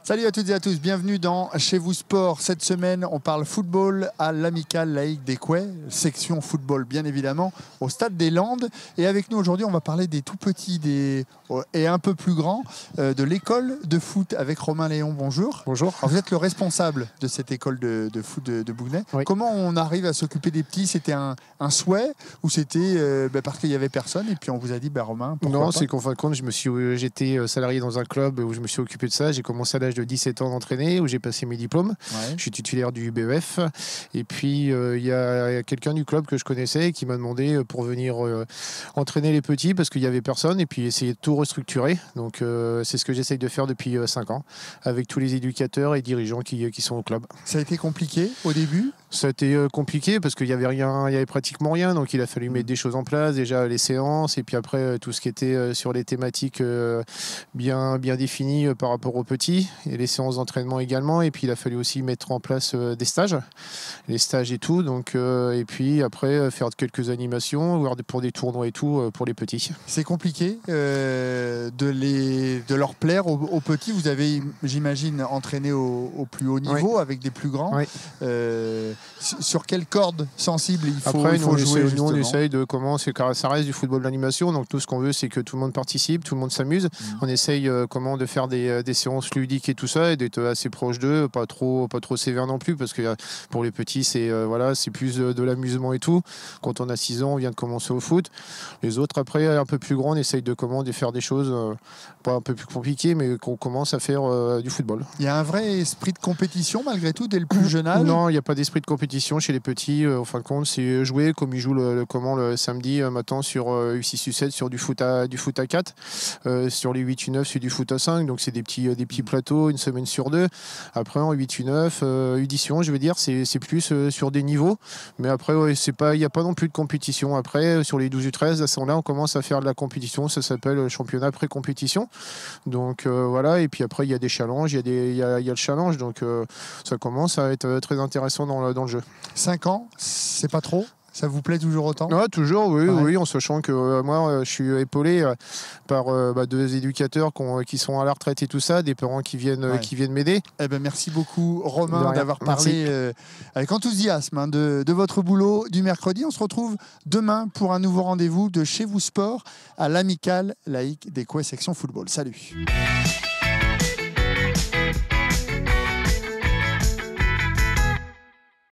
Salut à toutes et à tous, bienvenue dans Chez vous Sport. Cette semaine, on parle football à l'Amicale Laïque des Couets, section football bien évidemment, au Stade des Landes. Et avec nous aujourd'hui, on va parler des tout petits et un peu plus grands de l'école de foot avec Romain Léon. Bonjour. Bonjour. Alors, vous êtes le responsable de cette école de foot de Bougnay. Oui. Comment on arrive à s'occuper des petits? C'était un souhait ou c'était parce qu'il n'y avait personne et puis on vous a dit Romain, pourquoi Non, pas? c'est qu'en fin de compte, j'étais salarié dans un club où je me suis occupé de ça. J'ai commencé à l'âge de 17 ans d'entraîner, où j'ai passé mes diplômes. Ouais. Je suis titulaire du BEF. Et puis, il y a quelqu'un du club que je connaissais qui m'a demandé pour venir entraîner les petits parce qu'il n'y avait personne et puis essayer de tout restructurer. Donc, c'est ce que j'essaye de faire depuis 5 ans avec tous les éducateurs et dirigeants qui sont au club. Ça a été compliqué au début? Ça a été compliqué parce qu'il y avait pratiquement rien, donc il a fallu mettre des choses en place, déjà les séances et puis après tout ce qui était sur les thématiques bien définies par rapport aux petits et les séances d'entraînement également, et puis il a fallu aussi mettre en place des stages, les stages et tout, donc et puis après faire quelques animations, voire pour des tournois et tout pour les petits. C'est compliqué de leur plaire aux petits. Vous avez, j'imagine, entraîné au plus haut niveau, oui, avec des plus grands. Oui. Sur quelle corde sensible il faut jouer? Nous, on essaye de commencer, car ça reste du football d'animation, donc tout ce qu'on veut, c'est que tout le monde participe, tout le monde s'amuse. On essaye de faire des séances ludiques et tout ça, et d'être assez proche d'eux, pas trop sévère non plus, parce que pour les petits, c'est plus de l'amusement et tout. Quand on a 6 ans, on vient de commencer au foot. Les autres, après, un peu plus grands, on essaye de faire des choses pas un peu plus compliquées, mais qu'on commence à faire du football. Il y a un vrai esprit de compétition, malgré tout, dès le plus jeune âge? Non, il n'y a pas d'esprit de compétition chez les petits. En fin de compte, c'est jouer comme ils jouent le samedi matin sur U6, U7, sur du foot à 4. Sur les 8, U9, c'est du foot à 5. Donc, c'est des petits plateaux, une semaine sur 2. Après, en 8, U9, U10, je veux dire, c'est plus sur des niveaux. Mais après, il n'y a pas non plus de compétition. Après, sur les 12 U13, là, on commence à faire de la compétition. Ça s'appelle championnat pré-compétition. Donc, voilà. Et puis après, il y a des challenges. Il y a le challenge. Donc, ça commence à être très intéressant dans le jeu. 5 ans, c'est pas trop? Ça vous plaît toujours autant? Ouais, toujours, oui, ouais. Oui, en sachant que moi, je suis épaulé par 2 éducateurs qui sont à la retraite et tout ça, des parents qui viennent m'aider. Eh ben, merci beaucoup, Romain, d'avoir parlé avec enthousiasme de votre boulot du mercredi. On se retrouve demain pour un nouveau rendez-vous de Chez vous Sport à l'Amicale Laïque des Couets section football. Salut.